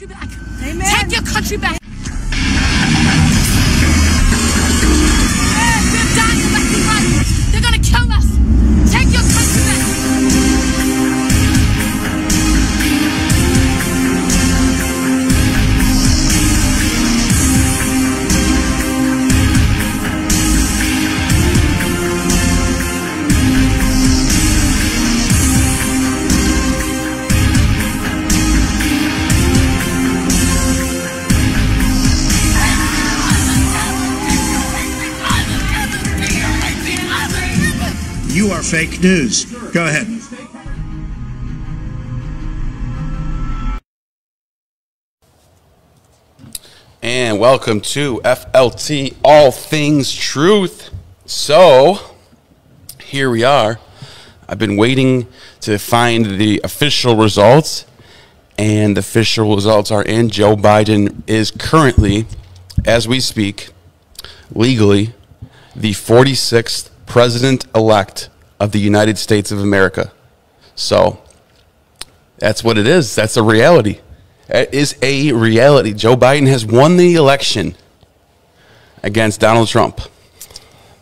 back. Amen. Take your country back. We're dying left and right. They're gonna kill us. Take your country back. You are fake news. Go ahead. And welcome to FLT All Things Truth. So, here we are. I've been waiting to find the official results, and the official results are in. Joe Biden is currently, as we speak, legally the 46th president-elect of the United States of America. So, that's what it is. That's a reality. It is a reality. Joe Biden has won the election against Donald Trump.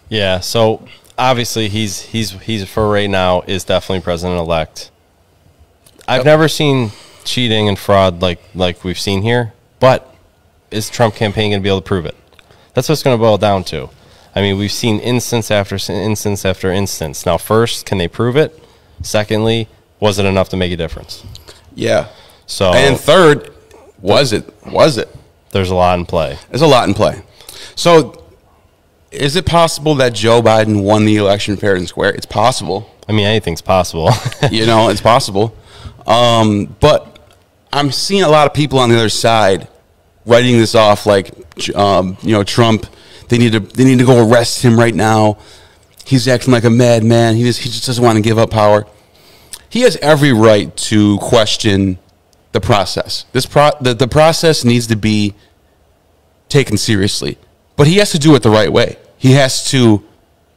Yeah, so obviously he's for right now is definitely president-elect. I've never seen cheating and fraud like we've seen here, but is Trump campaign going to be able to prove it? That's what it's going to boil down to. I mean, we've seen instance after instance after instance. Now, first, can they prove it? Secondly, was it enough to make a difference? Yeah. So, and third, was it? There's a lot in play. There's a lot in play. So, is it possible that Joe Biden won the election fair and square? It's possible. I mean, anything's possible. You know, it's possible. But I'm seeing a lot of people on the other side writing this off like, Trump. They need to go arrest him right now. He's acting like a madman. He just doesn't want to give up power. He has every right to question the process. The process needs to be taken seriously, but he has to do it the right way. He has to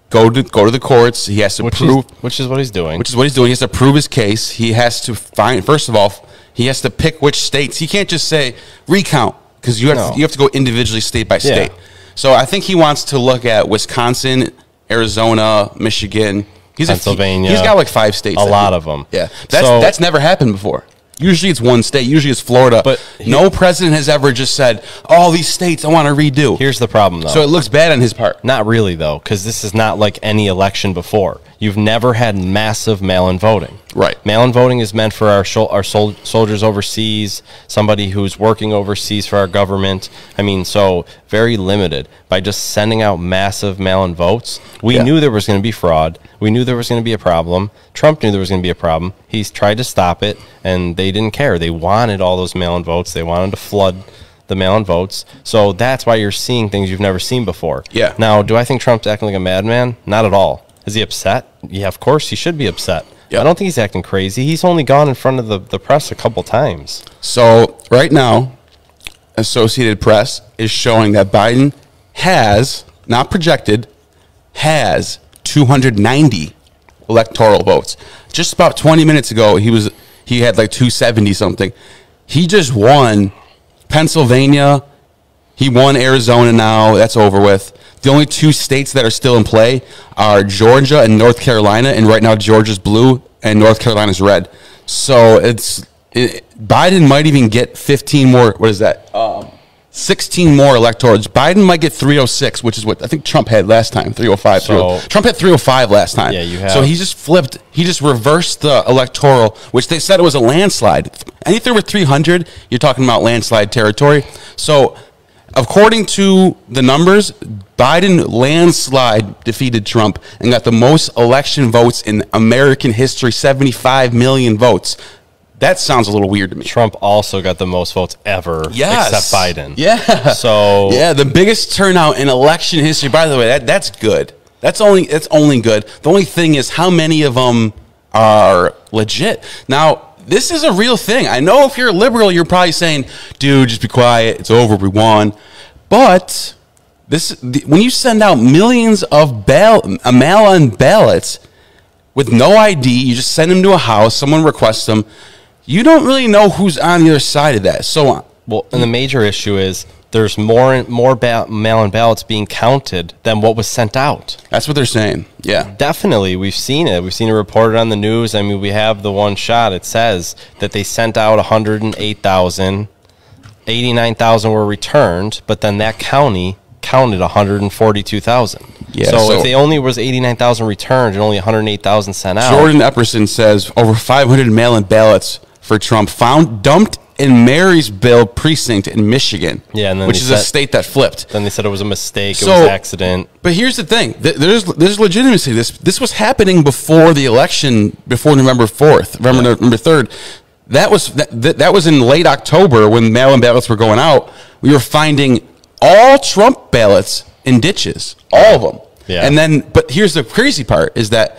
go to the courts. He has to prove, which is what he's doing. He has to prove his case. He has to find. First of all, he has to pick which states. He can't just say recount because you have to go individually, state by state. Yeah. So I think he wants to look at Wisconsin, Arizona, Michigan. Pennsylvania. He's got like 5 states. A lot of them. Yeah. That's never happened before. Usually it's one state. Usually it's Florida. But no president has ever just said, all these states I want to redo. Here's the problem, though. So it looks bad on his part. Not really, though, because this is not like any election before. You've never had massive mail-in voting. Right. Mail-in voting is meant for our soldiers overseas, somebody who's working overseas for our government. I mean, so very limited. By just sending out massive mail-in votes, we knew there was going to be fraud. We knew there was going to be a problem. Trump knew there was going to be a problem. He's tried to stop it, and they didn't care. They wanted all those mail-in votes. They wanted to flood the mail-in votes. So that's why you're seeing things you've never seen before. Yeah. Now, do I think Trump's acting like a madman? Not at all. Is he upset? Yeah, of course he should be upset. Yep. I don't think he's acting crazy. He's only gone in front of the press a couple times. So right now, Associated Press is showing that Biden has, not projected, has 290 electoral votes. Just about 20 minutes ago, he had like 270 something. He just won Pennsylvania. He won Arizona now. That's over with. The only 2 states that are still in play are Georgia and North Carolina, and right now Georgia's blue and North Carolina's red. So Biden might even get 15 more. What is that? 16 more electorals. Biden might get 306, which is what I think Trump had last time, 305. Trump had 305 last time. Yeah, you have. So he just flipped. He just reversed the electoral, which they said it was a landslide. Anything over 300, you're talking about landslide territory. So according to the numbers, Biden landslide defeated Trump and got the most election votes in American history, 75 million votes. That sounds a little weird to me. Trump also got the most votes ever, except Biden. Yeah. So the biggest turnout in election history. By the way, that's good. That's only good. The only thing is how many of them are legit. Now, this is a real thing. I know if you're a liberal, you're probably saying, "Dude, just be quiet. It's over. We won." But when you send out millions of mail-in ballots with no ID, you just send them to a house. Someone requests them. You don't really know who's on the other side of that. So Well, and the major issue is there's more mail-in ballots being counted than what was sent out. That's what they're saying. Yeah. Definitely. We've seen it. We've seen it reported on the news. I mean, we have the one shot. It says that they sent out 108,000, 89,000 were returned, but then that county counted 142,000. Yeah, so if they only was 89,000 returned and only 108,000 sent out. Jordan Epperson says over 500 mail-in ballots for Trump found dumped in Marysville precinct in Michigan. Yeah, and then which is a state that flipped. Then they said it was a mistake. It was an accident. But here's the thing: there's legitimacy. This was happening before the election, before November 4th, November 3rd. That was in late October when mail-in ballots were going out. We were finding all Trump ballots in ditches, all of them. Yeah. And then, but here's the crazy part: is that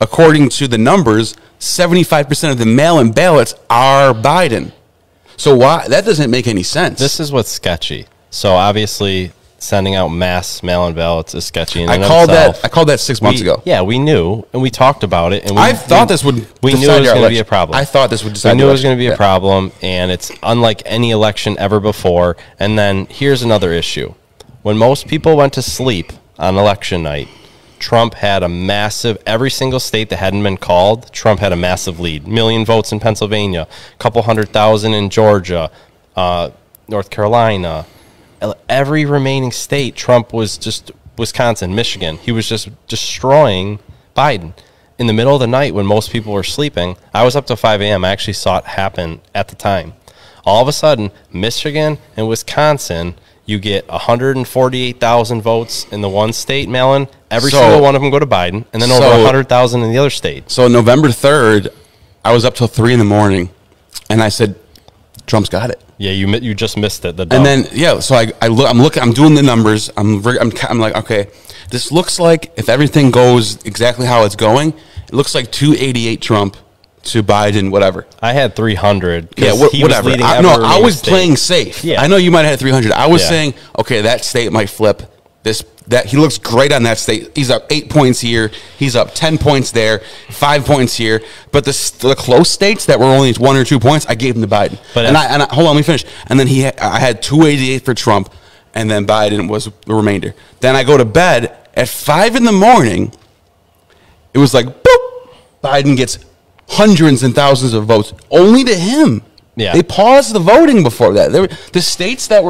according to the numbers, 75% of the mail-in ballots are Biden. So why that doesn't make any sense? This is what's sketchy. So obviously, sending out mass mail-in ballots is sketchy. In I called that 6 months ago. Yeah, we knew, and we talked about it. And I thought this would. We knew it was going to be a problem. I thought this would decide. We knew it was going to be a problem, and it's unlike any election ever before. And then here's another issue: when most people went to sleep on election night, Trump had a massive, every single state that hadn't been called, Trump had a massive lead. 1 million votes in Pennsylvania, a couple 100,000 in Georgia, North Carolina. Every remaining state, Trump was just, Wisconsin, Michigan, he was just destroying Biden. In the middle of the night when most people were sleeping, I was up to 5 a.m. I actually saw it happen at the time. All of a sudden, Michigan and Wisconsin, you get 148,000 votes in the one state mail-in. Every single one of them go to Biden, and then over 100,000 in the other state. So November 3rd, I was up till 3 in the morning, and I said, Trump's got it. Yeah, you just missed it. And then so I'm doing the numbers. I'm like, okay, this looks like if everything goes exactly how it's going, it looks like 288 Trump to Biden, whatever. I had 300. Yeah, whatever. I was playing safe. Yeah. I know you might have had 300. I was saying, okay, that state might flip. That he looks great on that state. He's up 8 points here. He's up 10 points there. 5 points here. But the close states that were only 1 or 2 points, I gave them to Biden. But hold on, let me finish. And then I had 288 for Trump, and then Biden was the remainder. Then I go to bed at 5 in the morning. It was like boop. Biden gets hundreds and thousands of votes only to him. Yeah, they paused the voting before that. The states that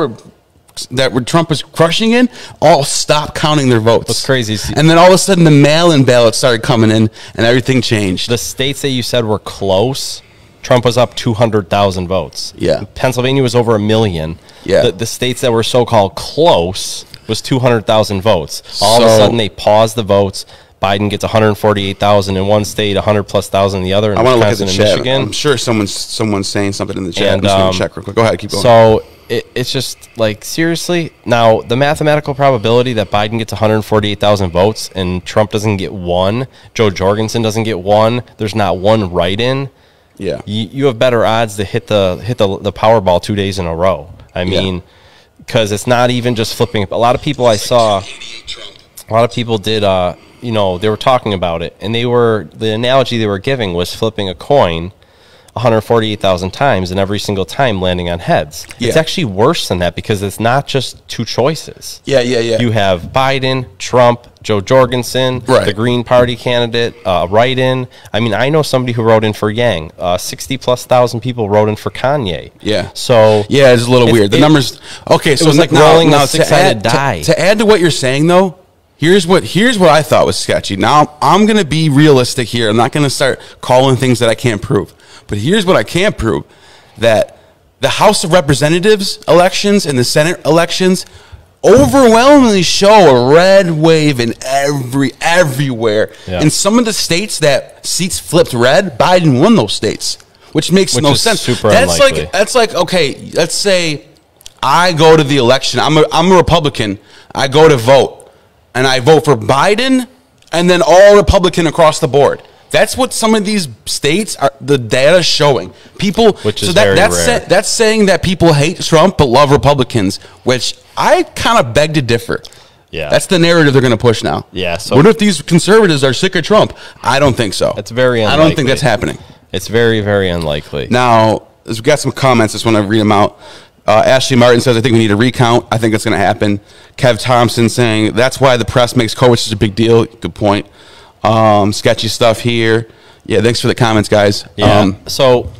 Trump was crushing in all stopped counting their votes. What's crazy, and then all of a sudden the mail-in ballots started coming in, and everything changed. The states that you said were close, Trump was up 200,000 votes. Yeah, Pennsylvania was over 1 million. Yeah, the states that were so-called close was 200,000 votes. All of a sudden they paused the votes. Biden gets 148,000 in one state, 100,000 in the other. I want to look at the chat. Michigan. I'm sure someone's saying something in the chat. And, I'm just going to check real quick. Go ahead, keep going. So it's just like, seriously, now the mathematical probability that Biden gets 148,000 votes and Trump doesn't get one, Joe Jorgensen doesn't get one, there's not one write-in. Yeah, you have better odds to hit the Powerball 2 days in a row. I mean, because it's not even just flipping. A lot of people I saw, a lot of people did. They were talking about it, and the analogy they were giving was flipping a coin 148,000 times, and every single time landing on heads. Yeah. It's actually worse than that because it's not just two choices. Yeah. You have Biden, Trump, Joe Jorgensen, the Green Party candidate, write-in. I mean, I know somebody who wrote in for Yang. 60,000+ people wrote in for Kanye. Yeah. So yeah, it's a little weird. The numbers. Okay, so it was like rolling a six-sided die. To add to what you're saying, though. Here's what I thought was sketchy. Now, I'm going to be realistic here. I'm not going to start calling things that I can't prove. But here's what I can prove, that the House of Representatives elections and the Senate elections overwhelmingly show a red wave in everywhere. Yeah. In some of the states that seats flipped red, Biden won those states, which makes no sense. Super unlikely. That's like, okay, let's say I go to the election. I'm a Republican. I go to vote. And I vote for Biden and then all Republican across the board. That's what some of these states are, the data showing. People, which is very rare. That's saying that people hate Trump but love Republicans, which I kind of beg to differ. Yeah. That's the narrative they're going to push now. Yeah. So what if these conservatives are sick of Trump? I don't think so. It's very unlikely. I don't think that's happening. It's very, very unlikely. Now, we've got some comments. I just want to read them out. Ashley Martin says, I think we need a recount. I think it's going to happen. Kev Thompson saying, that's why the press makes COVID such a big deal. Good point. Sketchy stuff here. Yeah, thanks for the comments, guys. Yeah. So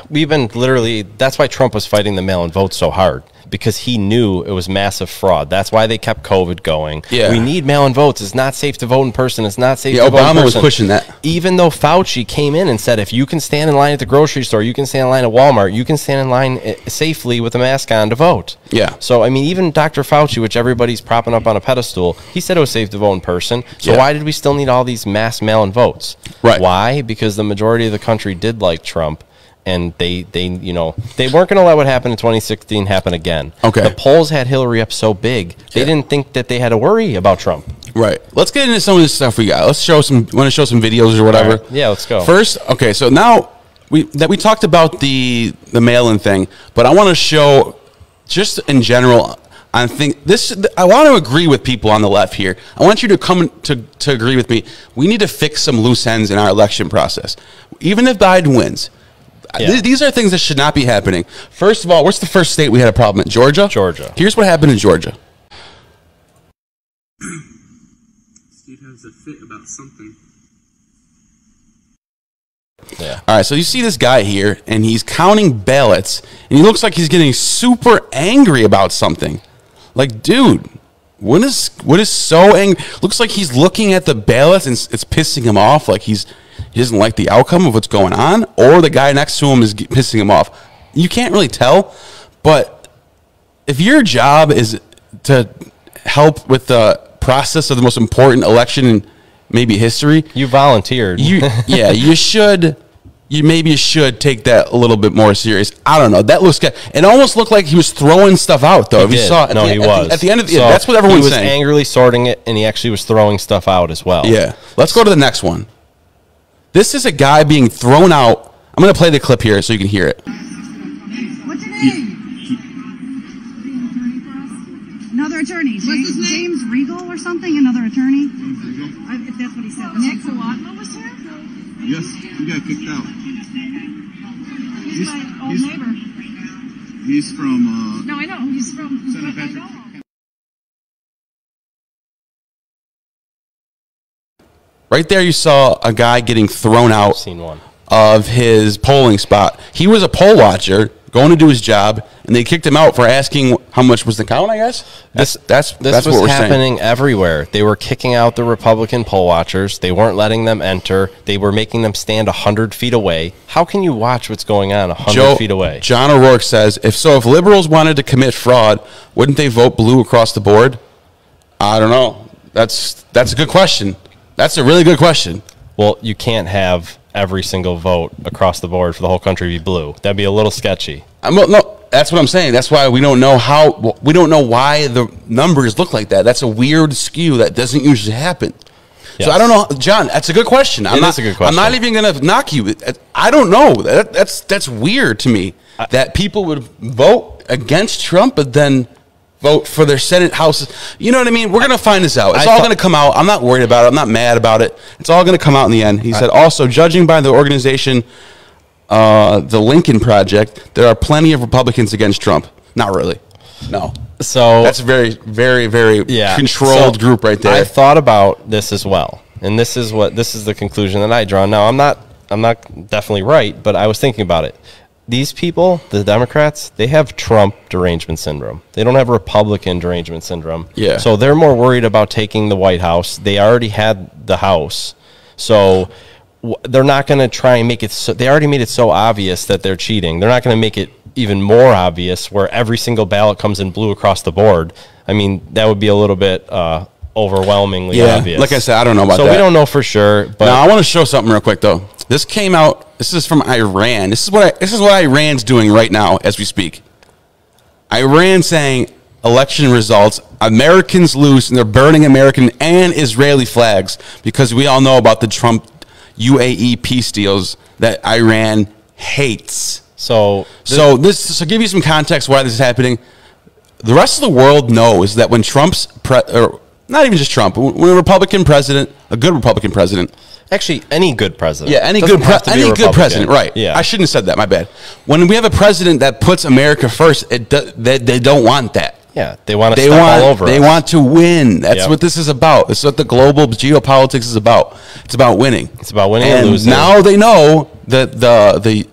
we've been literally, that's why Trump was fighting the mail-in vote so hard, because he knew it was massive fraud. That's why they kept COVID going. Yeah. We need mail-in votes. It's not safe to vote in person. It's not safe to vote in person. Obama was pushing that. Even though Fauci came in and said, if you can stand in line at the grocery store, you can stand in line at Walmart, you can stand in line safely with a mask on to vote. Yeah. So, I mean, even Dr. Fauci, which everybody's propping up on a pedestal, he said it was safe to vote in person. So why did we still need all these mass mail-in votes? Right. Why? Because the majority of the country did like Trump. And they weren't going to let what happened in 2016 happen again. Okay. The polls had Hillary up so big, they didn't think that they had to worry about Trump. Right. Let's get into some of this stuff we got. Let's show some. Want to show some videos or whatever? Right. Yeah, let's go. First, okay. So now we talked about the mail-in thing, but I want to show just in general. I think this. I want to agree with people on the left here. I want you to come to agree with me. We need to fix some loose ends in our election process, even if Biden wins. Yeah. These are things that should not be happening. First of all, what's the first state we had a problem in? Georgia? Georgia. Here's what happened in Georgia. Steve has a fit about something. Yeah. All right, so you see this guy here, and he's counting ballots, and he looks like he's getting super angry about something. Like, dude, what is so angry? Looks like he's looking at the ballots, and it's pissing him off, like he doesn't like the outcome of what's going on, or the guy next to him is pissing him off. You can't really tell, but if your job is to help with the process of the most important election in maybe history, You volunteered. you maybe should take that a little bit more serious. I don't know. That looks good. It almost looked like he was throwing stuff out, though. He did. At the end of the year, that's what everyone's saying. He was angrily sorting it, and he actually was throwing stuff out as well. Yeah. Let's go to the next one. This is a guy being thrown out. I'm going to play the clip here so you can hear it. What's your name? Another attorney. What's his name? James Regal or something? Another attorney? James Regal? If that's what he said. Nick Kawatma was here? Yes, he got kicked out. He's my old neighbor. He's from, No, I know. He's from St. Patrick. I know. Right there, you saw a guy getting thrown out Seen one. of his polling spot. He was a poll watcher going to do his job, and they kicked him out for asking how much was the count, I guess. That's This what was we're saying. happening everywhere. They were kicking out the Republican poll watchers. They weren't letting them enter. They were making them stand 100 feet away. How can you watch what's going on 100 feet away? John O'Rourke says, if liberals wanted to commit fraud, wouldn't they vote blue across the board? I don't know. That's a good question. That's a really good question. Well, you can't have every single vote across the board for the whole country be blue. That'd be a little sketchy. No, that's what I'm saying. That's why we don't know why the numbers look like that. That's a weird skew that doesn't usually happen. Yes. So I don't know, John. That's a good question. It is a good question. I'm not even going to knock you. I don't know. That's weird to me that people would vote against Trump, but then vote for their Senate House. You know what I mean? We're going to find this out. It's all going to come out. I'm not worried about it. I'm not mad about it. It's all going to come out in the end. He said, also, judging by the organization, the Lincoln Project, there are plenty of Republicans against Trump. Not really. No. So that's a very, very, very controlled group right there. I thought about this as well, and this is the conclusion that I draw. Now, I'm not definitely right, but I was thinking about it. These people, the Democrats, they have Trump derangement syndrome. They don't have Republican derangement syndrome. Yeah. So they're more worried about taking the White House. They already had the House. So they're not going to try and make it so. They already made it so obvious that they're cheating. They're not going to make it even more obvious where every single ballot comes in blue across the board. I mean, that would be a little bit overwhelmingly obvious. Like I said, I don't know about that. So we don't know for sure. But now I want to show something real quick though. This came out. This is from Iran. This is what Iran's doing right now as we speak. Iran saying election results, Americans lose, and they're burning American and Israeli flags because we all know about the Trump UAE peace deals that Iran hates. So give you some context why this is happening. The rest of the world knows that when Trump's not even just Trump, when a Republican president, a good Republican president, Actually, any good president. Yeah, any Doesn't good have to be a Republican. president, right? Yeah, I shouldn't have said that. My bad. When we have a president that puts America first, they don't want that. Yeah, they want to step all over They us. want to win. That's Yep. what this is about. This is what the global geopolitics is about. It's about winning. It's about winning and or losing. now they know that the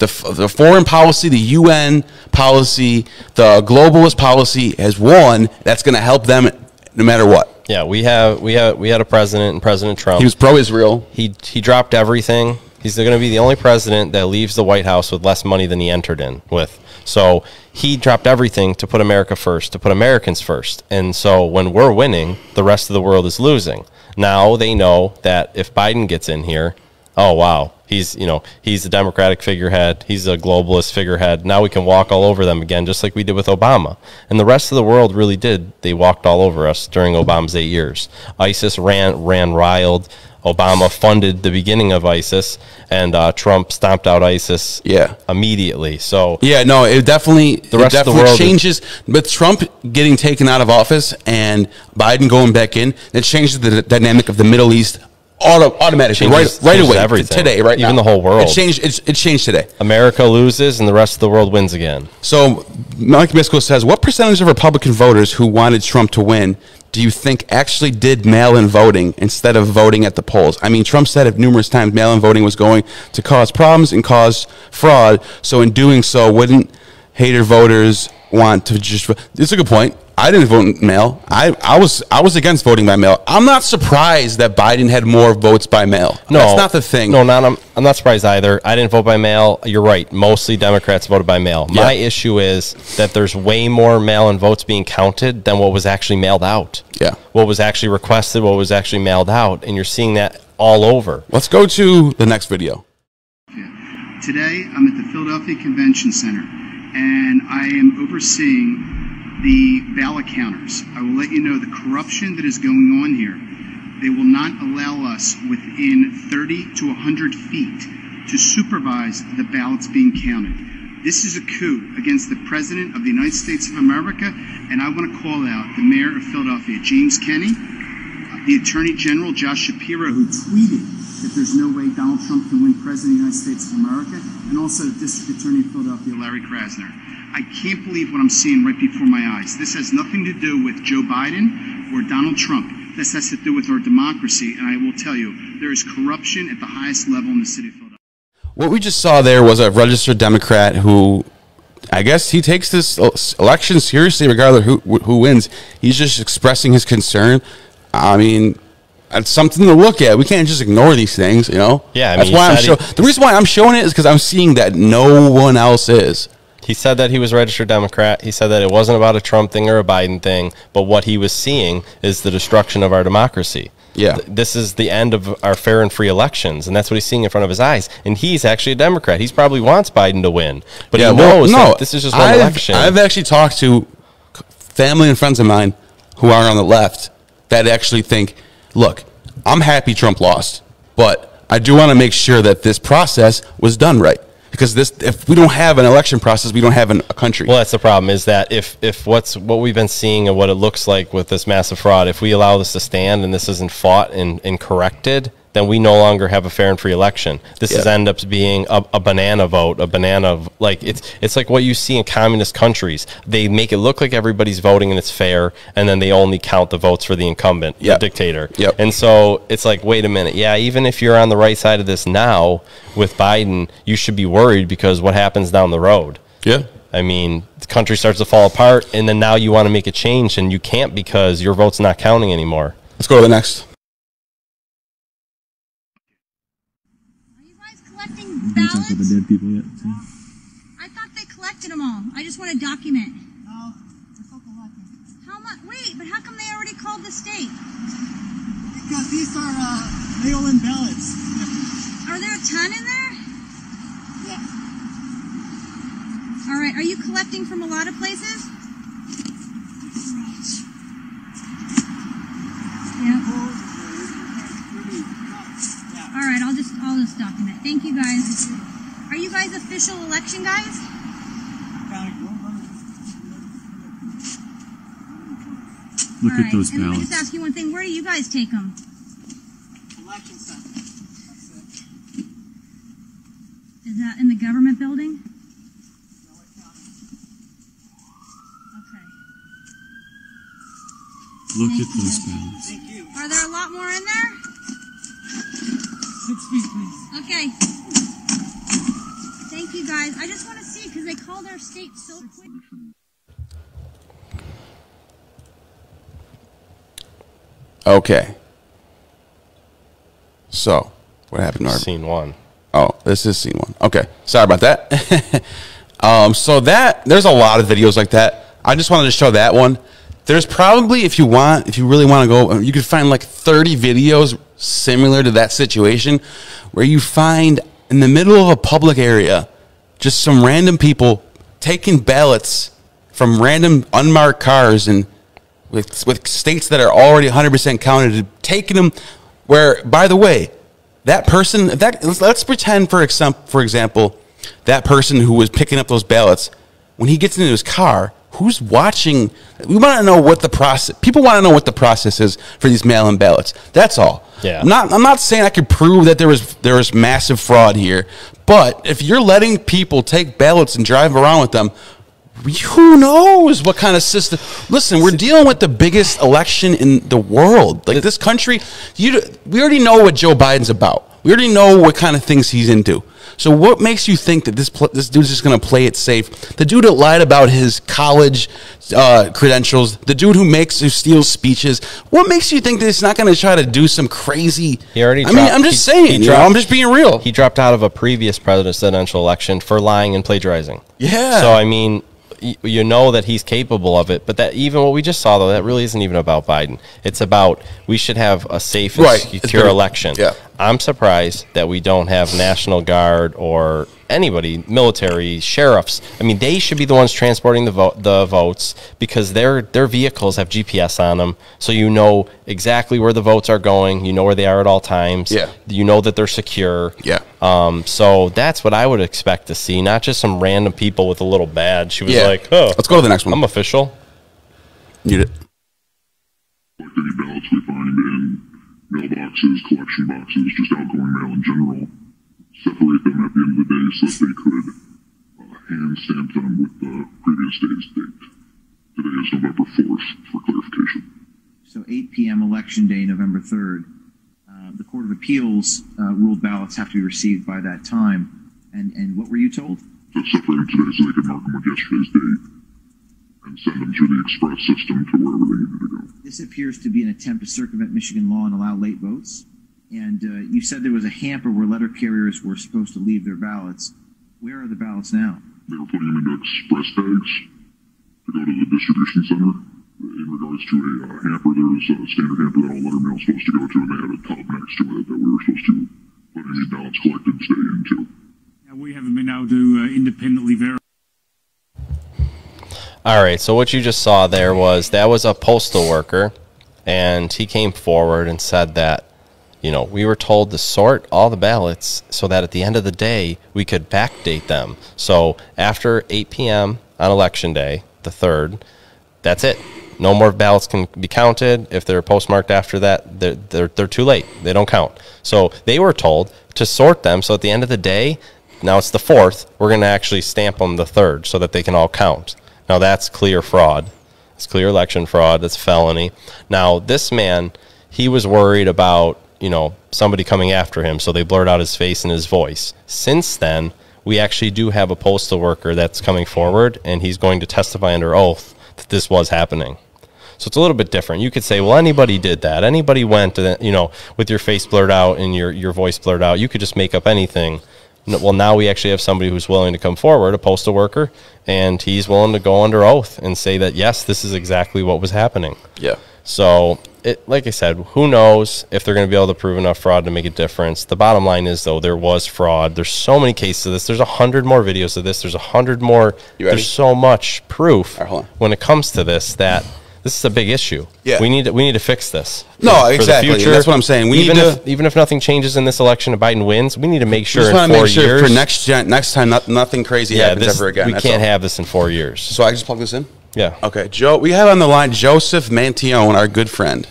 foreign policy, the UN policy, the globalist policy has won. That's going to help them no matter what. Yeah, we had a president, and President Trump. He was pro-Israel. He dropped everything. He's going to be the only president that leaves the White House with less money than he entered in with. So he dropped everything to put America first, to put Americans first. And so when we're winning, the rest of the world is losing. Now they know that if Biden gets in here, oh wow, he's a Democratic figurehead, he's a globalist figurehead. Now we can walk all over them again, just like we did with Obama. And the rest of the world really did. They walked all over us during Obama's 8 years. ISIS ran riled. Obama funded the beginning of ISIS, and Trump stomped out ISIS immediately. So yeah, no, it definitely the rest of the world changes. With Trump getting taken out of office and Biden going back in, it changes the dynamic of the Middle East automatically, right away, everything. Today, right Even now. the whole world. It changed today. America loses, and the rest of the world wins again. So Mike Misko says, what percentage of Republican voters who wanted Trump to win do you think actually did mail-in voting instead of voting at the polls? I mean, Trump said it numerous times mail-in voting was going to cause problems and cause fraud. So in doing so, wouldn't hater voters want to just... It's a good point. I didn't vote in mail. I was against voting by mail. I'm not surprised that Biden had more votes by mail. No, that's not the thing. No, I'm not surprised either. I didn't vote by mail. You're right. Mostly Democrats voted by mail. Yeah. My issue is that there's way more mail-in votes being counted than what was actually mailed out. Yeah. What was actually requested, what was actually mailed out, and you're seeing that all over. Let's go to the next video. Today, I'm at the Philadelphia Convention Center, and I am overseeing the ballot counters. I will let you know the corruption that is going on here. They will not allow us within 30 to 100 feet to supervise the ballots being counted. This is a coup against the President of the United States of America, and I want to call out the Mayor of Philadelphia, James Kenney, the Attorney General, Josh Shapiro, who tweeted that there's no way Donald Trump can win President of the United States of America, and also the District Attorney of Philadelphia, Larry Krasner. I can't believe what I'm seeing right before my eyes. This has nothing to do with Joe Biden or Donald Trump. This has to do with our democracy, and I will tell you, there is corruption at the highest level in the city of Philadelphia. What we just saw there was a registered Democrat who, I guess he takes this election seriously regardless of who wins. He's just expressing his concern. I mean, it's something to look at. We can't just ignore these things, you know? Yeah, I that's mean, why the reason why I'm showing it is because I'm seeing that no one else is. He said that he was a registered Democrat. He said that it wasn't about a Trump thing or a Biden thing, but what he was seeing is the destruction of our democracy. Yeah. This is the end of our fair and free elections, and that's what he's seeing in front of his eyes. And he's actually a Democrat. He probably wants Biden to win, but he knows that this is just one election. I've actually talked to family and friends of mine who are on the left that actually think, look, I'm happy Trump lost, but I do want to make sure that this process was done right. Because if we don't have an election process, we don't have a country. Well, that's the problem, is that if what we've been seeing and what it looks like with this massive fraud, if we allow this to stand and this isn't fought and corrected, then we no longer have a fair and free election. This is end up being a banana vote, it's like what you see in communist countries. They make it look like everybody's voting and it's fair, and then they only count the votes for the incumbent, the dictator. Yep. And so it's like, wait a minute, even if you're on the right side of this now with Biden, you should be worried because what happens down the road? Yeah. I mean, the country starts to fall apart, and then now you want to make a change, and you can't because your vote's not counting anymore. Let's go to the next. Ballots? Talk about the dead people yet? I thought they collected them all. I just want to document. No, they're still collecting. How much? Wait, but how come they already called the state? Because these are mail-in ballots. Are there a ton in there? Yeah. All right. Are you collecting from a lot of places? Yeah. All right. I'll just document. Thank you, guys. Are you guys official election guys? Look at those And let me ballots. just ask you one thing. Where do you guys take them? Election center. Is that in the government building? Okay. Look Thank at those you. ballots. Are there a lot more in there? 6 feet, please. Okay. Thank you guys. I just want to see because they called our state so quick. Okay. So, what happened, Norm? Scene one. Oh, this is scene one. Okay. Sorry about that. So there's a lot of videos like that. I just wanted to show that one. There's probably, if you really want to go, you could find like 30 videos similar to that situation where you find in the middle of a public area just some random people taking ballots from random unmarked cars and with states that are already 100% counted, taking them where, by the way, that person, let's pretend, for example, that person who was picking up those ballots, when he gets into his car, who's watching? We want to know what the process. People want to know what the process is for these mail-in ballots. That's all. Yeah. I'm not saying I could prove that there was massive fraud here, but if you're letting people take ballots and drive around with them, who knows what kind of system? Listen, we're dealing with the biggest election in the world. Like this country, we already know what Joe Biden's about. We already know what kind of things he's into. So what makes you think that this dude's just going to play it safe? The dude that lied about his college credentials, the dude who steals speeches. What makes you think that he's not going to try to do some crazy? I'm just saying. I'm just being real. He dropped out of a previous presidential election for lying and plagiarizing. Yeah. So I mean, you know that he's capable of it, but that even what we just saw, though, that really isn't even about Biden. It's about we should have a safe and secure election. Yeah. I'm surprised that we don't have National Guard or anybody, military, sheriffs. I mean, they should be the ones transporting the votes because their vehicles have GPS on them, so you know exactly where the votes are going. You know where they are at all times. Yeah. You know that they're secure. Yeah. So that's what I would expect to see, not just some random people with a little badge. She was like, "Oh, let's go to the next one. I'm official." Need it. Collect any ballots we find in mailboxes, collection boxes, just outgoing mail in general. Separate them at the end of the day so that they could hand stamp them with the previous day's date. Today is November 4th for clarification. So 8 p.m. Election Day, November 3rd. The Court of Appeals ruled ballots have to be received by that time. And what were you told? To separate them today so they could mark them with yesterday's date and send them through the express system to wherever they needed to go. This appears to be an attempt to circumvent Michigan law and allow late votes. And you said there was a hamper where letter carriers were supposed to leave their ballots. Where are the ballots now? They were putting them into express bags to go to the distribution center. In regards to a hamper, there was a standard hamper that all letter mail is supposed to go to, and they had a tub next to it that we were supposed to put any ballots collected today into. Now, we haven't been able to independently verify. All right, so what you just saw there was a postal worker, and he came forward and said that, we were told to sort all the ballots so that at the end of the day, we could backdate them. So after 8 p.m. on Election Day, the 3rd, that's it. No more ballots can be counted. If they're postmarked after that, they're too late. They don't count. So they were told to sort them so at the end of the day, now it's the 4th, we're going to actually stamp them the 3rd so that they can all count. Now that's clear fraud. It's clear election fraud. That's felony. Now this man, he was worried about somebody coming after him, so they blurred out his face and his voice. Since then, we actually do have a postal worker that's coming forward, and he's going to testify under oath that this was happening. So it's a little bit different. You could say, well, anybody did that. Anybody went to, with your face blurred out and your voice blurred out. You could just make up anything. Well, now we actually have somebody who's willing to come forward, a postal worker, and he's willing to go under oath and say that, yes, this is exactly what was happening. Yeah. So, like I said, who knows if they're going to be able to prove enough fraud to make a difference. The bottom line is, though, there was fraud. There's so many cases of this. There's 100 more videos of this. There's 100 more. There's so much proof when it comes to this that this is a big issue. Yeah. We need to fix this. No, exactly. And that's what I'm saying. Even if nothing changes in this election and Biden wins, we need to make sure in 4 years. For next time, nothing crazy happens ever again. We can't have this in 4 years. So I just plug this in? Yeah. Okay, Joe. We have on the line Joseph Mantione, our good friend,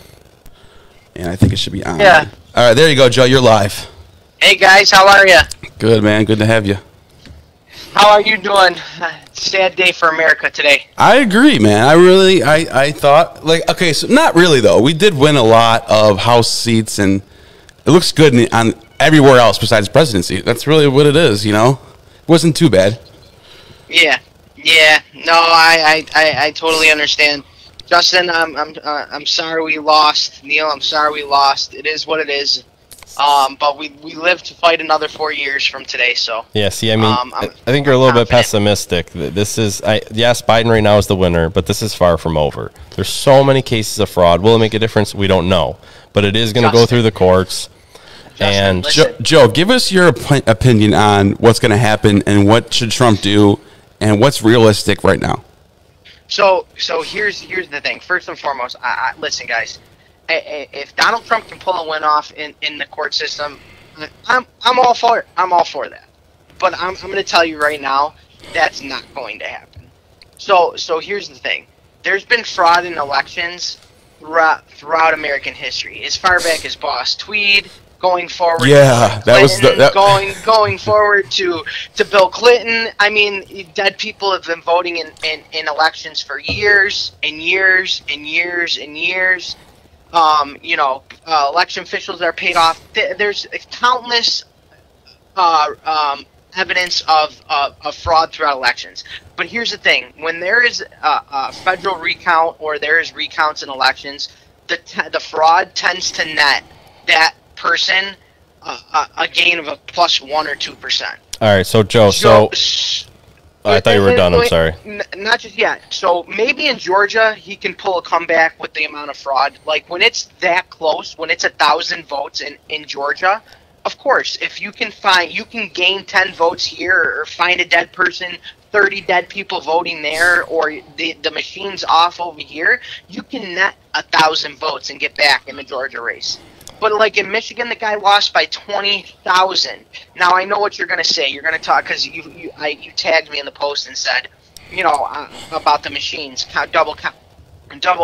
and I think it should be on. Yeah. All right, there you go, Joe. You're live. Hey guys, how are you? Good, man. Good to have you. How are you doing? Sad day for America today. I agree, man. I thought, like, okay, so not really, though. We did win a lot of House seats, and it looks good on everywhere else besides presidency. That's really what it is, you know? It wasn't too bad. Yeah. No, I totally understand. Justin, I'm sorry we lost. Neal, I'm sorry we lost. It is what it is. But we live to fight another 4 years from today. So yeah, see, I mean, I think you're a little bit pessimistic. This is, yes, Biden right now is the winner, but this is far from over. There's so many cases of fraud. Will it make a difference? We don't know, but it is going to go through the courts. And Joe, give us your opinion on what's going to happen and what should Trump do and what's realistic right now. So here's the thing. First and foremost, listen, guys. If Donald Trump can pull a win off in the court system, I'm all for it. I'm all for that. But I'm going to tell you right now, that's not going to happen. So here's the thing. There's been fraud in elections throughout American history, as far back as Boss Tweed, going forward. Yeah, that was going forward to Bill Clinton. I mean, dead people have been voting in elections for years and years and years and years. Election officials are paid off. There's countless evidence of fraud throughout elections. But here's the thing: when there is a federal recount or there is recounts in elections, the fraud tends to net that person a gain of a +1 or 2%. All right, so Joe, I thought you were done. I'm sorry. Not just yet. So maybe in Georgia he can pull a comeback with the amount of fraud. Like when it's that close, when it's 1,000 votes in Georgia, of course, if you can gain 10 votes here or find a dead person, 30 dead people voting there, or the machine's off over here, you can net 1,000 votes and get back in the Georgia race. But like in Michigan, the guy lost by 20,000. Now I know what you're going to say. You're going to talk because you tagged me in the post and said, about the machines, double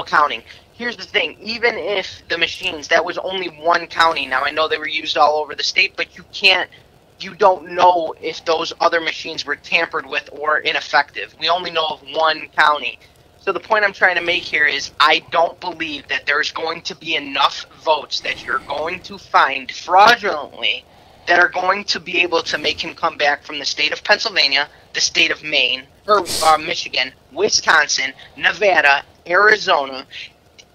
counting. Here's the thing: even if the machines, that was only one county. Now I know they were used all over the state, but you don't know if those other machines were tampered with or ineffective. We only know of one county. So the point I'm trying to make here is I don't believe that there's going to be enough votes that you're going to find fraudulently that are going to be able to make him come back from the state of Pennsylvania, the state of Maine, or Michigan, Wisconsin, Nevada, Arizona,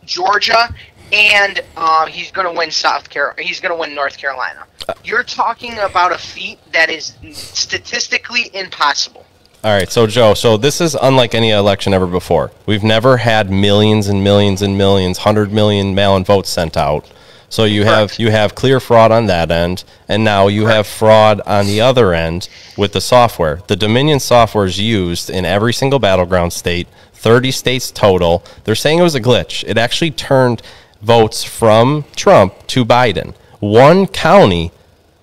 Georgia, and he's going to win He's going to win North Carolina. You're talking about a feat that is statistically impossible. All right, so Joe, this is unlike any election ever before. We've never had millions and millions and millions, 100 million mail-in votes sent out. So you have clear fraud on that end, and now you have fraud on the other end with the software. The Dominion software is used in every single battleground state, 30 states total. They're saying it was a glitch. It actually turned votes from Trump to Biden. One county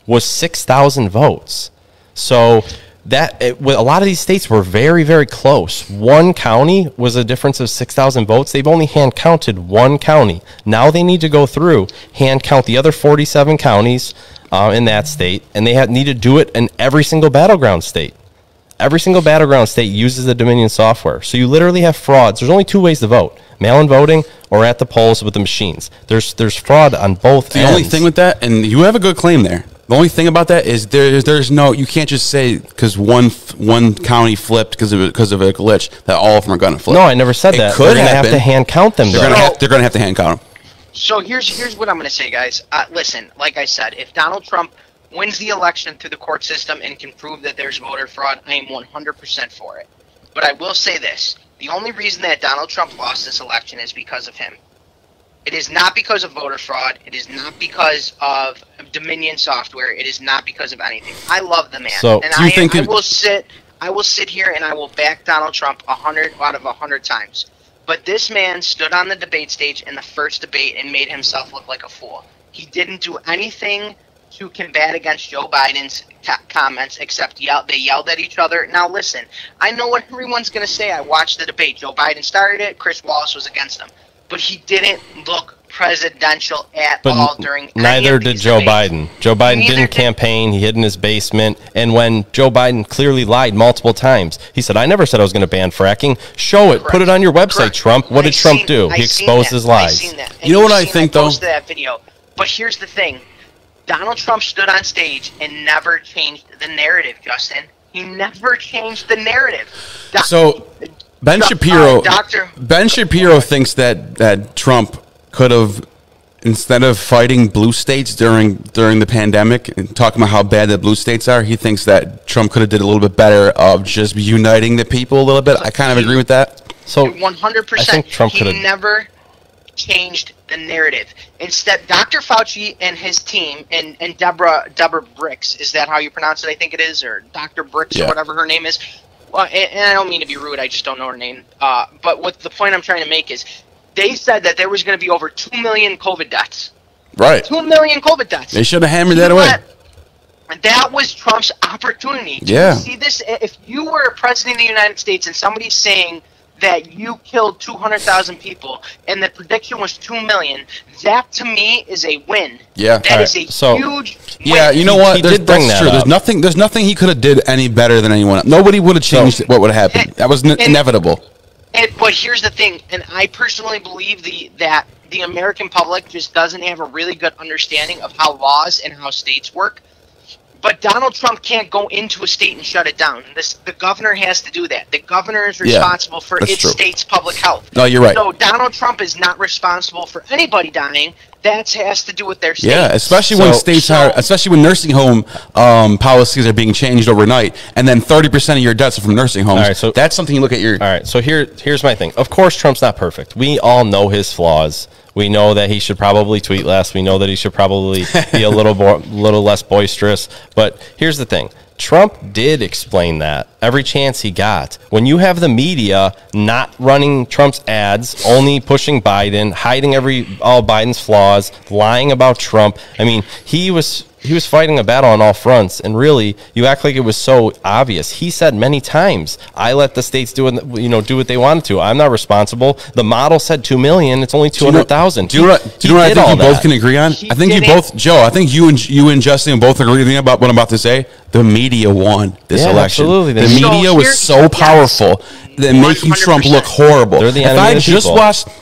was 6,000 votes. So a lot of these states were very, very close. One county was a difference of 6,000 votes. They've only hand counted one county. Now they need to go through, hand count the other 47 counties in that state, and they need to do it in every single battleground state. Every single battleground state uses the Dominion software. So you literally have frauds. There's only two ways to vote: mail-in voting or at the polls with the machines. There's fraud on both ends. The only thing with that, and you have a good claim there, the only thing about that is there's no, you can't just say because one county flipped because of a glitch that all of them are going to flip. No, I never said that. They're going to have to hand count them. They're going to have to hand count them. So here's what I'm going to say, guys. Listen, like I said, if Donald Trump wins the election through the court system and can prove that there's voter fraud, I am 100% for it. But I will say this: the only reason that Donald Trump lost this election is because of him. It is not because of voter fraud. It is not because of Dominion software. It is not because of anything. I love the man. So and I will sit here and I will back Donald Trump 100 out of 100 times. But this man stood on the debate stage in the first debate and made himself look like a fool. He didn't do anything to combat against Joe Biden's comments except they yelled at each other. Now listen, I know what everyone's going to say. I watched the debate. Joe Biden started it. Chris Wallace was against him. But he didn't look presidential at But all during any neither of did these Joe debates. Biden. Joe Biden Neither didn't did- campaign. He hid in his basement. And when Joe Biden clearly lied multiple times, he said, I never said I was going to ban fracking. Show it. Put it on your website, Correct. Trump. What did Trump do? He exposed his lies. I seen that. And You know what I you've seen think, though? posted that video. But here's the thing. Donald Trump stood on stage and never changed the narrative, Justin. He never changed the narrative. So Ben Shapiro thinks that Trump could have, instead of fighting blue states during the pandemic and talking about how bad the blue states are, he thinks that Trump could have did a little bit better of just uniting the people a little bit. I kind of agree with that. So 100%. I think Trump could He have never changed the narrative. Instead, Dr. Fauci and his team and Deborah Bricks, is that how you pronounce it? I think it is, or Dr. Bricks or whatever her name is. Well, and I don't mean to be rude. I just don't know her name. But what the point I'm trying to make is, they said that there was going to be over 2 million COVID deaths. Right. 2 million COVID deaths. They should have hammered that away. That was Trump's opportunity. Yeah. See this? If you were president of the United States and somebody's saying that you killed 200,000 people and the prediction was 2 million, that to me is a win. Yeah. That is a huge win. Yeah, you know what? He did bring that true. up. There's nothing he could have did any better than anyone else. Nobody would have changed what would have happened. That was inevitable. But here's the thing, and I personally believe that the American public just doesn't have a really good understanding of how laws and how states work. But Donald Trump can't go into a state and shut it down. The governor has to do that. The governor is responsible for its state's public health. No, you're right. So Donald Trump is not responsible for anybody dying. That has to do with their state. Yeah, especially when nursing home policies are being changed overnight, and then 30% of your deaths are from nursing homes. All right, so that's something you look at your. All right, so here's my thing. Of course, Trump's not perfect. We all know his flaws. We know that he should probably tweet less. We know that he should probably be a little less boisterous. But here's the thing. Trump did explain that every chance he got. When you have the media not running Trump's ads, only pushing Biden, hiding all Biden's flaws, lying about Trump. I mean, he was fighting a battle on all fronts, and really, you act like it was so obvious. He said many times, "I let the states do what they wanted to. I'm not responsible." The model said 2 million. It's only 200,000. Do you know what I think you both can agree on? I think you and Justin both agree about what I'm about to say. The media won this election. Absolutely. The media was so powerful that making Trump look horrible. They're the enemy of the people.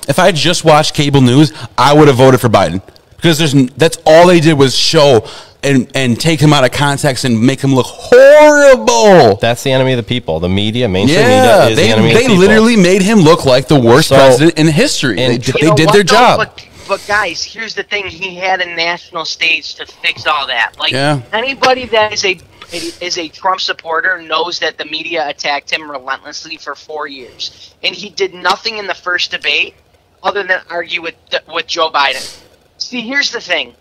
If I had just watched cable news, I would have voted for Biden, because that's all they did was show and take him out of context and make him look horrible. That's the enemy of the people. The media, mainstream media, is the enemy of the people. They literally made him look like the worst president in history. They did their job. But guys, here's the thing: he had a national stage to fix all that. Yeah. Anybody that is a Trump supporter knows that the media attacked him relentlessly for 4 years, and he did nothing in the first debate other than argue with Joe Biden. See, here's the thing.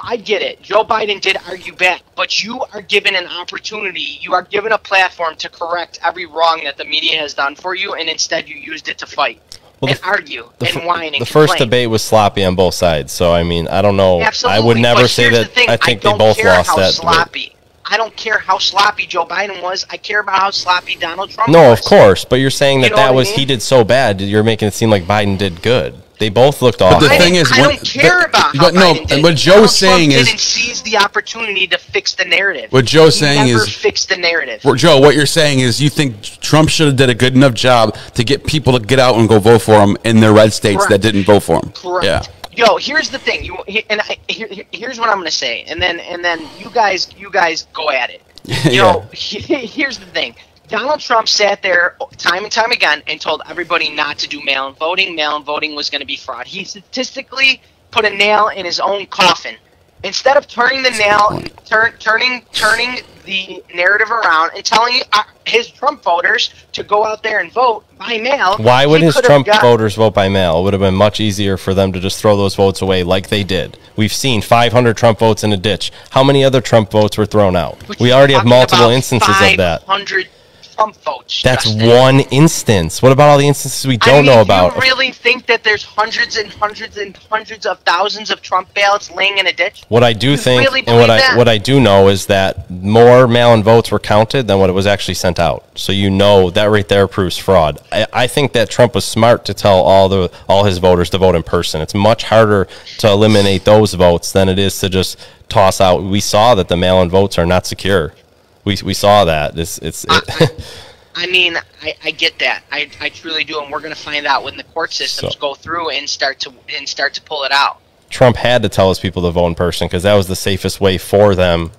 I get it. Joe Biden did argue back, but you are given an opportunity. You are given a platform to correct every wrong that the media has done for you, and instead you used it to fight and argue and whine and The first complain. debate was sloppy on both sides, so I mean, I don't know. Absolutely. I would never But say here's that. the thing, I think don't they both care lost how that. sloppy. I don't care how sloppy Joe Biden was. I care about how sloppy Donald Trump No, was. of course, but you're saying You that know what I was mean? he did so bad. You're making it seem like Biden did good. They both looked awful. But the thing is, I don't care about how Biden did. what Joe's saying Trump is, didn't seize the opportunity to fix the narrative. What Joe's He saying never is, fixed the narrative. Joe, what you're saying is, you think Trump should have did a good enough job to get people to get out and go vote for him in their red states that didn't vote for him. Correct. Yeah. Yo, here's the thing. Here's what I'm gonna say, and then you guys go at it. Here's the thing. Donald Trump sat there time and time again and told everybody not to do mail-in voting. Mail-in voting was going to be fraud. He statistically put a nail in his own coffin. Instead of turning the nail, turning the narrative around and telling his Trump voters to go out there and vote by mail. Why would his Trump voters vote by mail? It would have been much easier for them to just throw those votes away like they did. We've seen 500 Trump votes in a ditch. How many other Trump votes were thrown out? We already have multiple instances of that. Trump votes. That's Justin. one instance. What about all the instances we don't know about? Do you really think that there's hundreds and hundreds and hundreds of thousands of Trump ballots laying in a ditch? What I do think, really and believe what I do know is that more mail-in votes were counted than what it was actually sent out. So you know that right there proves fraud. I think that Trump was smart to tell all his voters to vote in person. It's much harder to eliminate those votes than it is to just toss out. We saw that the mail-in votes are not secure. We saw that. I mean, I get that. I truly do, and we're going to find out when the court systems go through and start to pull it out. Trump had to tell his people to vote in person because that was the safest way for them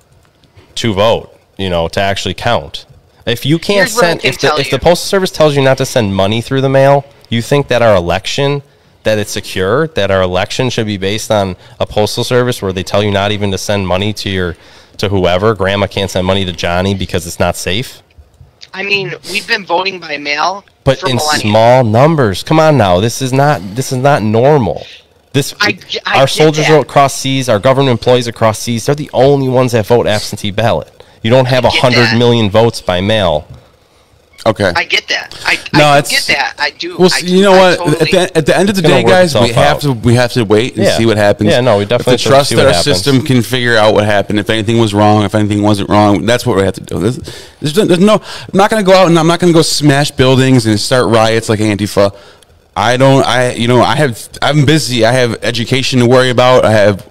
to vote. To actually count. If you can't send, if the Postal Service tells you not to send money through the mail, you think that our election, that it's secure, that our election should be based on a Postal Service where they tell you not even to send money to whoever. Grandma can't send money to Johnny because it's not safe. I mean, we've been voting by mail, but in small numbers. Come on now, this is not normal. Our soldiers across seas, our government employees across seas, they're the only ones that vote absentee ballot. You don't have 100 million votes by mail. Okay. I get that. I get that. I do. Well, you know what? At the end of the day, guys, we have to wait and see what happens. Yeah, no, we definitely have to trust that our system can figure out what happened. If anything was wrong, if anything wasn't wrong, that's what we have to do. I'm not going to go out and I'm not going to go smash buildings and start riots like Antifa. I'm busy. I have education to worry about. I have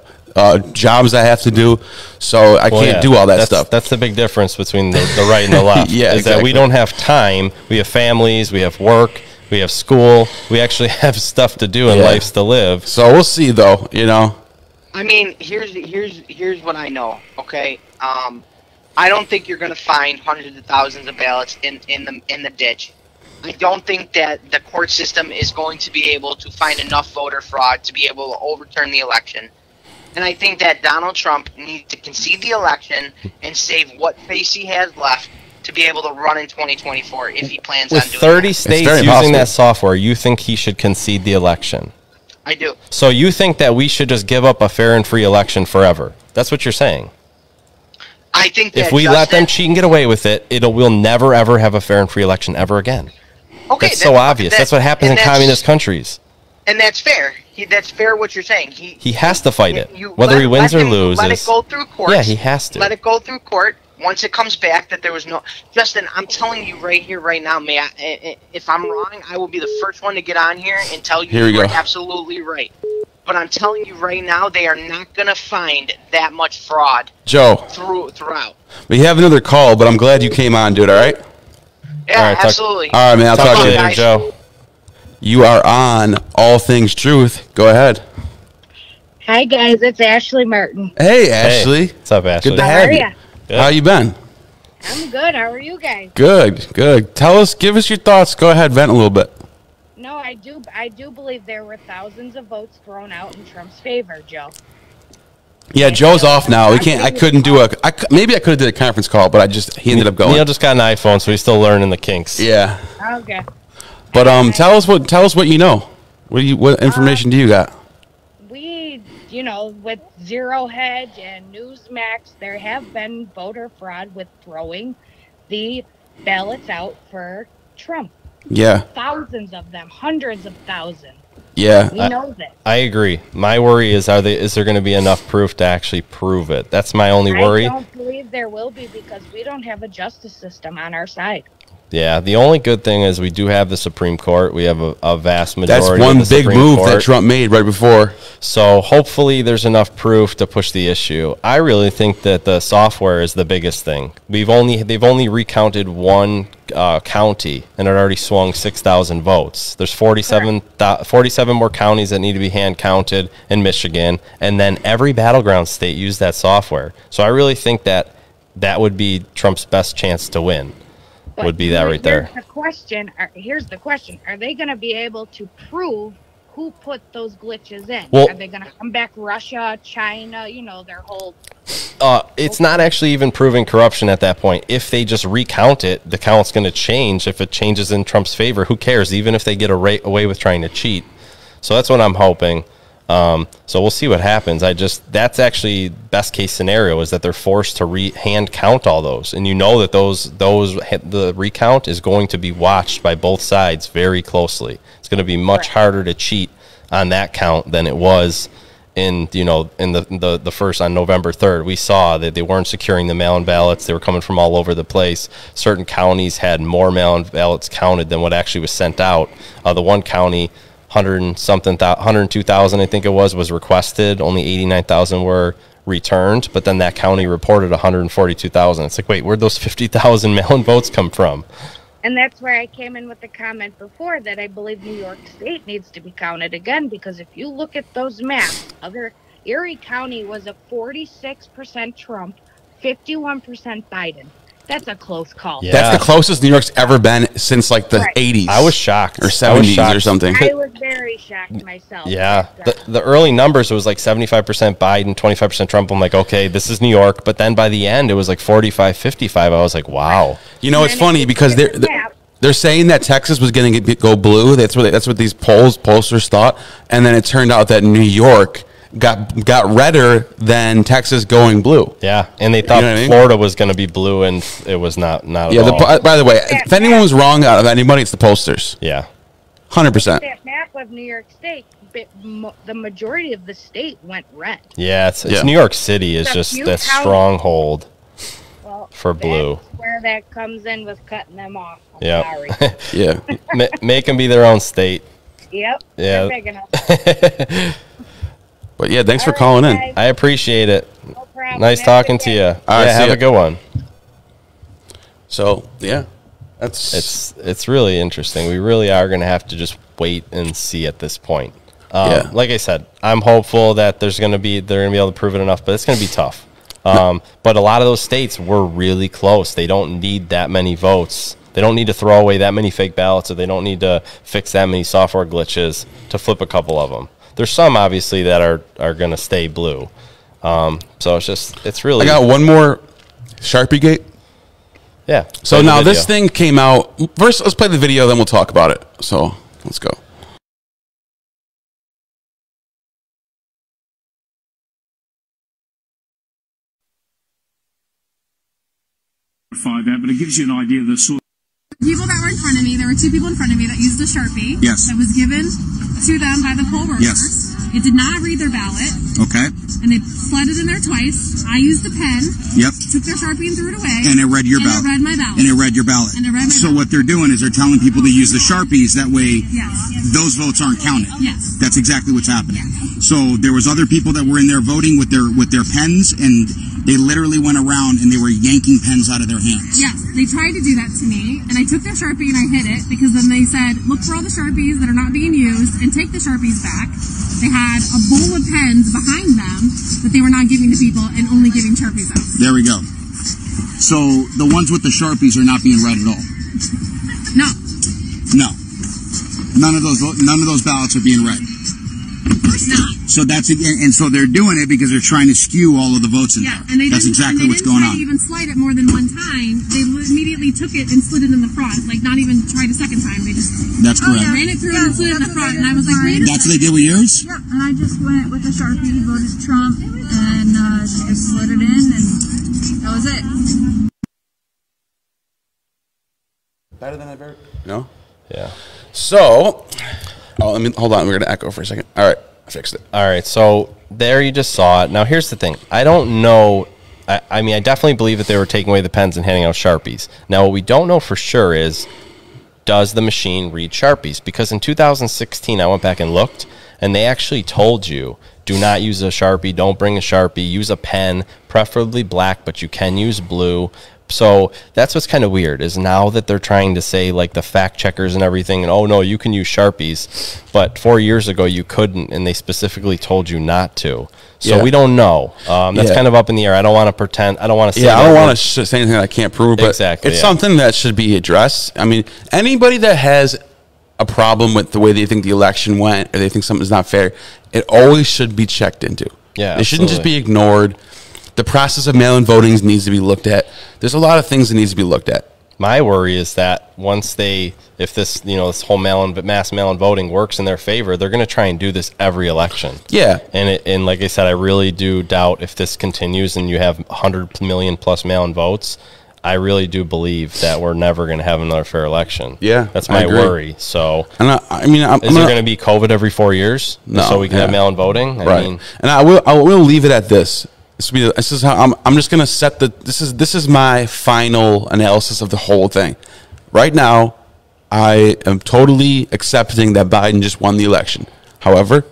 jobs I have to do, so I can't do all that stuff. That's the big difference between the right and the left. That we don't have time. We have families, we have work, we have school, we actually have stuff to do and lives to live. So we'll see, though. I mean, here's what I know. Okay, I don't think you're going to find hundreds of thousands of ballots in the ditch. I don't think that the court system is going to be able to find enough voter fraud to be able to overturn the election. And I think that Donald Trump needs to concede the election and save what face he has left to be able to run in 2024 if he plans on doing it. With 30 states using that software, you think he should concede the election? I do. So you think that we should just give up a fair and free election forever? That's what you're saying? I think that if we let them cheat and get away with it, we'll never, ever have a fair and free election ever again. Okay, that's so obvious. That's what happens in communist countries. And that's fair. That's fair what you're saying. He has to fight it, whether he wins or loses. Let it go through court. Yeah, he has to. Let it go through court. Once it comes back that there was no... Justin, I'm telling you right here, right now, if I'm wrong, I will be the first one to get on here and tell you you're absolutely right. But I'm telling you right now, they are not going to find that much fraud throughout. We have another call, but I'm glad you came on, dude, all right? Yeah, absolutely. All right, man, I'll talk to you later, Joe. You are on All Things Truth. Go ahead. Hi, guys. It's Ashley Martin. Hey, Ashley. What's up, Ashley? Good to have you. How you been? I'm good. How are you guys? Good. Give us your thoughts. Go ahead, vent a little bit. No, I do believe there were thousands of votes thrown out in Trump's favor, Joe. Yeah, Joe's off now. I couldn't do maybe I could have did a conference call, but he ended up going. Neal just got an iPhone, so he's still learning the kinks. Yeah. Okay. But tell us what you know. What information do you got? With Zero Hedge and Newsmax, there have been voter fraud with throwing the ballots out for Trump. Yeah. Thousands of them, hundreds of thousands. Yeah. We know this. I agree. My worry is is there going to be enough proof to actually prove it? That's my only worry. I don't believe there will be because we don't have a justice system on our side. Yeah, the only good thing is we do have the Supreme Court. We have a vast majority. That's one big move that Trump made right before. So hopefully there's enough proof to push the issue. I really think that the software is the biggest thing. They've only recounted one county, and it already swung 6,000 votes. There's 47 more counties that need to be hand counted in Michigan, and then every battleground state used that software. So I really think that would be Trump's best chance to win. Would be that right there. Here's the question. Are they going to be able to prove who put those glitches in? Well, are they going to come back Russia, China, their whole... It's not actually even proving corruption at that point. If they just recount it, the count's going to change. If it changes in Trump's favor, who cares? Even if they get away with trying to cheat. So that's what I'm hoping. So we'll see what happens. That's actually best case scenario is that they're forced to hand count all those, and you know that the recount is going to be watched by both sides very closely. It's going to be much harder to cheat on that count than it was in the first on November 3rd. We saw that they weren't securing the mail-in ballots. They were coming from all over the place. Certain counties had more mail-in ballots counted than what actually was sent out. The one county, 102,000 I think it was requested. Only 89,000 were returned, but then that county reported 142,000. It's like, wait, where'd those 50,000 mail-in votes come from? And that's where I came in with the comment before that I believe New York State needs to be counted again, because if you look at those maps, Erie County was a 46% Trump, 51% Biden. That's a close call. Yeah. That's the closest New York's ever been since like the 80s. I was shocked. Or 70s or something. I was very shocked myself. Yeah. The early numbers, it was like 75% Biden, 25% Trump. I'm like, okay, this is New York. But then by the end, it was like 45-55. I was like, wow. You know, it's funny because they're saying that Texas was going to go blue. That's what these pollsters thought. And then it turned out that New York got redder than Texas going blue. Yeah, and they thought Florida was going to be blue, and it was not at all. By the way, if anyone was wrong out of anybody, it's the pollsters. Yeah. 100%. That map of New York State, the majority of the state went red. Yeah, it's New York City is just that stronghold for blue. That's where that comes in with cutting them off. Yeah. Yeah. Make them be their own state. Yep. Yeah. They're big enough. But yeah, thanks for calling in. I appreciate it. No problem. Nice talking to you. All right, have a good one. So yeah, it's really interesting. We really are going to have to just wait and see at this point. Like I said, I'm hopeful that they're going to be able to prove it enough, but it's going to be tough. But a lot of those states were really close. They don't need that many votes. They don't need to throw away that many fake ballots, or they don't need to fix that many software glitches to flip a couple of them. There's some obviously that are going to stay blue. So it's really. I got one more Sharpie Gate. Yeah. So now this thing came out. First, let's play the video, then we'll talk about it. So let's go. That, but it gives you an idea of the sort. People that were in front of me, there were two people in front of me that used a Sharpie. Yes. That was given to them by the poll workers. Yes. It did not read their ballot. Okay. And they slid it in there twice. I used a pen. Yep. Took their Sharpie and threw it away. And it read your ballot. And it read my ballot. And it read your ballot. And it read my so ballot. what they're doing is they're telling people to use the Sharpies. That way, those votes aren't counted. Yes. That's exactly what's happening. So there was other people that were in there voting with their pens, and they literally went around and they were yanking pens out of their hands. Yes, they tried to do that to me, and I took their Sharpie and I hid it, because then they said, look for all the Sharpies that are not being used and take the Sharpies back. They had a bowl of pens behind them that they were not giving to people and only giving Sharpies out. There we go. So the ones with the Sharpies are not being read at all. No. No. None of those ballots are being read. Of course not. So and so they're doing it because they're trying to skew all of the votes in there. And That's exactly what's going on. They didn't try to even slide it more than one time. They immediately took it and slid it in the front. Like, not even tried a second time. They just That's correct. ran it through and slid it in the front. And I was like, wait a That's what they did with yours? Yeah, and I just went with a Sharpie, voted Trump, and just slid it in, and that was it. Better than I've ever. No? Yeah. So, hold on. We're going to echo for a second. All right. I fixed it. All right. So there you just saw it. Now, here's the thing. I don't know. I mean, I definitely believe that they were taking away the pens and handing out Sharpies. Now, what we don't know for sure is, does the machine read Sharpies? Because in 2016, I went back and looked, and they actually told you, do not use a Sharpie. Don't bring a Sharpie. Use a pen, preferably black, but you can use blue. So that's what's kind of weird, is now that they're trying to say, like, the fact checkers and everything, and oh no, you can use Sharpies, but 4 years ago you couldn't, and they specifically told you not to. So we don't know. That's kind of up in the air. I don't want to pretend. I don't want to say. Yeah, I don't want to say anything I can't prove, but exactly, it's something that should be addressed. I mean, anybody that has a problem with the way they think the election went, or they think something's not fair, it always should be checked into. Yeah, it shouldn't just be ignored. The process of mail-in voting needs to be looked at. There's a lot of things that needs to be looked at. My worry is that once if this, this whole mass mail-in voting works in their favor, they're going to try and do this every election. Yeah. And like I said, I really do doubt if this continues and you have 100 million plus mail-in votes, I really do believe that we're never going to have another fair election. Yeah. That's my worry. So, and is there going to be COVID every 4 years? No. So we can have mail-in voting? I mean, and I will leave it at this. This is how I'm just going to set this is my final analysis of the whole thing. Right now, I am totally accepting that Biden just won the election. However,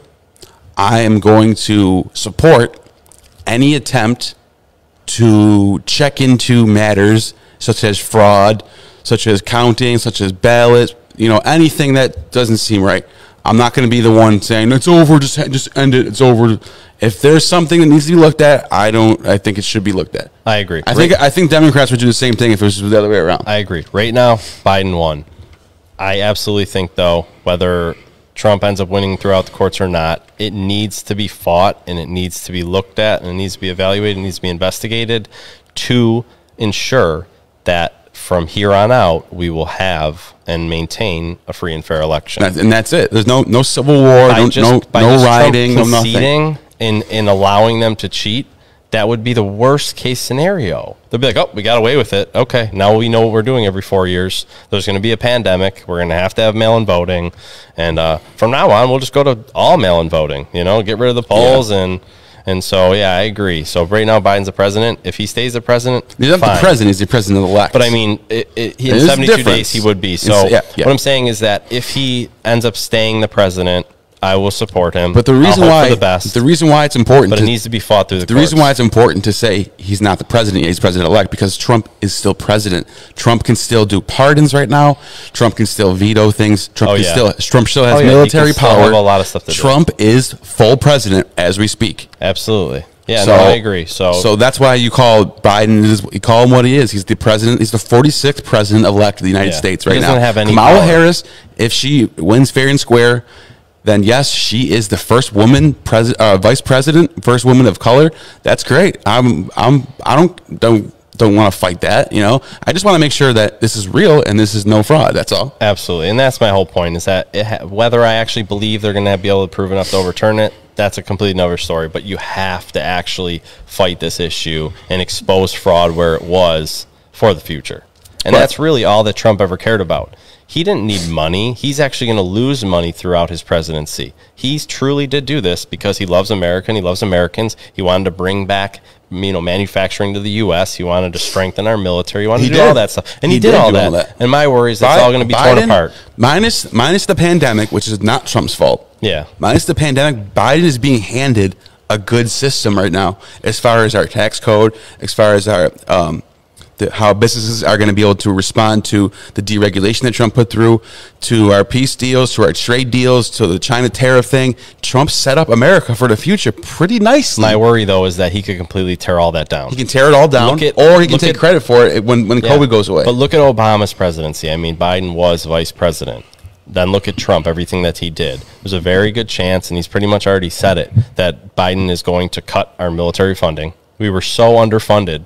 I am going to support any attempt to check into matters such as fraud, such as counting, such as ballots, anything that doesn't seem right. I'm not going to be the one saying it's over, just end it, it's over. If there's something that needs to be looked at, I think it should be looked at. I agree. I think Democrats would do the same thing if it was the other way around. I agree. Right now, Biden won. I absolutely think, though, whether Trump ends up winning throughout the courts or not, it needs to be fought and it needs to be looked at and it needs to be evaluated, it needs to be investigated to ensure that from here on out we will have and maintain a free and fair election. And that's it. There's no civil war, no rioting, no nothing. In allowing them to cheat, that would be the worst case scenario. They'll be like, oh, we got away with it. Okay, now we know what we're doing every 4 years. There's going to be a pandemic. We're going to have mail-in voting. And from now on, we'll just go to all mail-in voting, get rid of the polls. Yeah. And so, yeah, I agree. So right now, Biden's the president. If he stays the president, he's not the president. He's the president-elect. But, I mean, in 72 days, he would be. So what I'm saying is that if he ends up staying the president, I will support him. But the reason why it's important, but it needs to be fought through the courts. Reason why it's important to say he's not the president, he's president-elect, because Trump is still president. Trump can still do pardons right now. Trump can still veto things. Trump still has military power. Have a lot of stuff to Trump is full president as we speak. Absolutely. Yeah, I agree. So that's why you call Biden, you call him what he is. He's the president. He's the 46th president-elect of the United States right now. He doesn't have any Kamala power. Harris, if she wins fair and square, then yes, she is the first woman vice president, first woman of color. That's great. I don't want to fight that. I just want to make sure that this is real and this is no fraud. That's all. Absolutely, and that's my whole point. Is that whether I actually believe they're going to be able to prove enough to overturn it, that's a completely another story. But you have to actually fight this issue and expose fraud where it was for the future. And that's really all that Trump ever cared about. He didn't need money. He's actually going to lose money throughout his presidency. He truly did do this because he loves America and he loves Americans. He wanted to bring back, manufacturing to the U.S. He wanted to strengthen our military. He wanted to do all that stuff. And he did all that. And my worry is it's all going to be torn apart. Minus the pandemic, which is not Trump's fault. Yeah. Minus the pandemic, Biden is being handed a good system right now as far as our tax code, as far as our how businesses are going to be able to respond to the deregulation that Trump put through, to our peace deals, to our trade deals, to the China tariff thing. Trump set up America for the future pretty nicely. My worry, though, is that he could completely tear all that down. He can tear it all down, or he can take credit for it when COVID goes away. But look at Obama's presidency. I mean, Biden was vice president. Then look at Trump, everything that he did. There's a very good chance, and he's pretty much already said it, that Biden is going to cut our military funding. We were so underfunded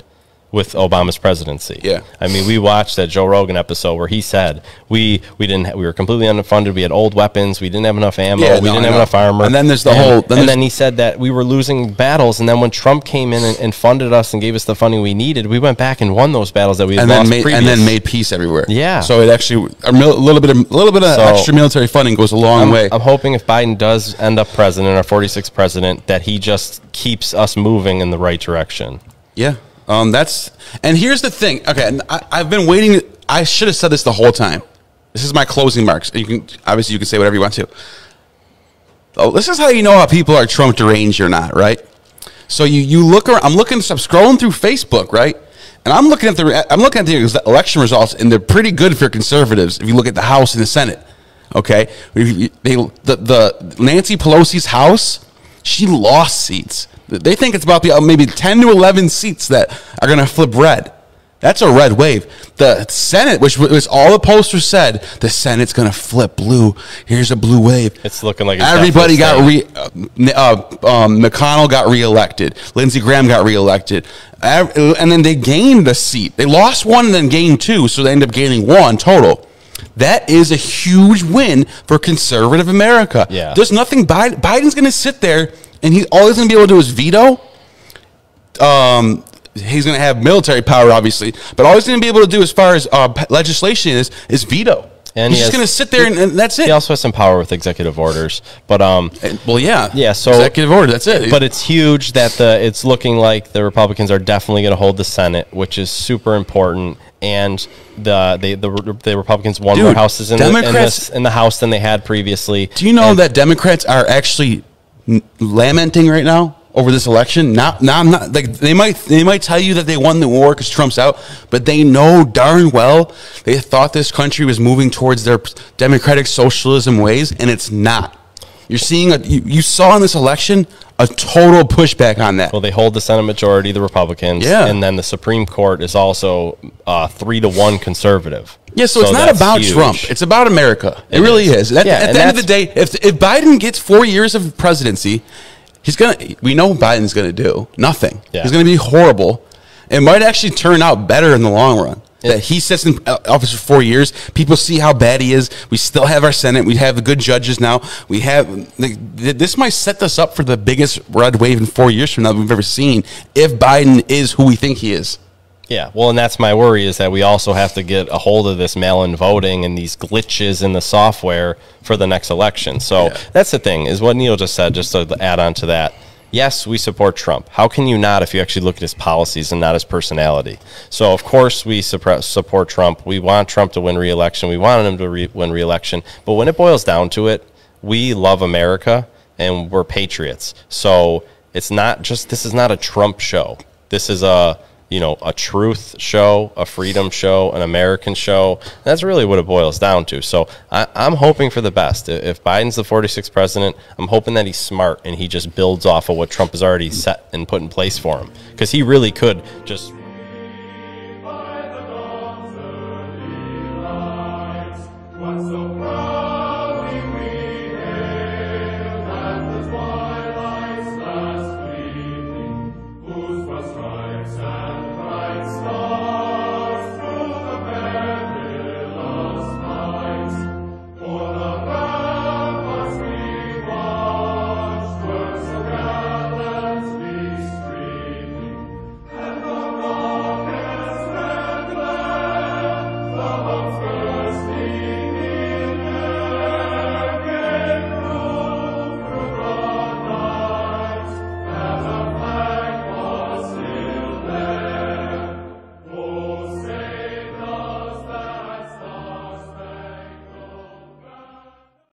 with Obama's presidency. Yeah. I mean, we watched that Joe Rogan episode where he said we were completely underfunded. We had old weapons. We didn't have enough ammo. We didn't have enough armor. And then there's then he said that we were losing battles. And then when Trump came in and funded us and gave us the funding we needed, we went back and won those battles that we had lost previous. And then made peace everywhere. Yeah. So it actually a little bit of extra military funding goes a long way. I'm hoping if Biden does end up president, our 46th president, that he just keeps us moving in the right direction. Yeah. And here's the thing. Okay, I've been waiting. I should have said this the whole time. This is my closing marks. You can say whatever you want to. Oh, this is how you know how people are Trump deranged or not, right? So you look around. I'm scrolling through Facebook, right? And I'm looking at the election results, and they're pretty good for conservatives. If you look at the House and the Senate, okay, the Nancy Pelosi's House, she lost seats. They think it's about maybe 10 to 11 seats that are going to flip red. That's a red wave. The Senate, which was all the posters said, the Senate's going to flip blue. Here's a blue wave. It's looking like everybody got McConnell got reelected. Lindsey Graham got reelected. And then they gained the seat. They lost one and then gained two, so they ended up gaining one total. That is a huge win for conservative America. Yeah. There's nothing Biden's going to sit there, and all he's going to be able to do is veto. He's going to have military power, obviously, but all he's going to be able to do as far as legislation is veto. And he's just going to sit there and that's it. He also has some power with executive orders, but yeah. So executive order, that's it. But it's huge that it's looking like the Republicans are definitely going to hold the Senate, which is super important. And the Republicans won more houses in the House than they had previously. Do you know that Democrats are actually lamenting right now over this election? Not like they might tell you that they won the war because Trump's out, but they know darn well they thought this country was moving towards their democratic socialism ways, and it's not. You're seeing you saw in this election a total pushback on that. Well, they hold the Senate majority, the Republicans, and then the Supreme Court is also 3-1 conservative. Yeah, so it's not about huge. Trump. It's about America. It really is. At the end of the day, if Biden gets 4 years of presidency, we know what Biden's going to do nothing. Yeah. He's going to be horrible. It might actually turn out better in the long run. Yeah. That he sits in office for 4 years. People see how bad he is. We still have our Senate. We have the good judges now. We have this might set us up for the biggest red wave in 4 years from now that we've ever seen if Biden is who we think he is. Yeah, well, and that's my worry is that we also have to get a hold of this mail-in voting and these glitches in the software for the next election. So that's the thing, is what Neal just said, just to add on to that. Yes, we support Trump. How can you not if you actually look at his policies and not his personality? So, of course, we support Trump. We want Trump to win re-election. We want him to win re-election. But when it boils down to it, we love America and we're patriots. So it's not just, this is not a Trump show. This is a truth show, a freedom show, an American show. That's really what it boils down to. So I'm hoping for the best. If Biden's the 46th president, I'm hoping that he's smart and he just builds off of what Trump has already set and put in place for him. Because he really could just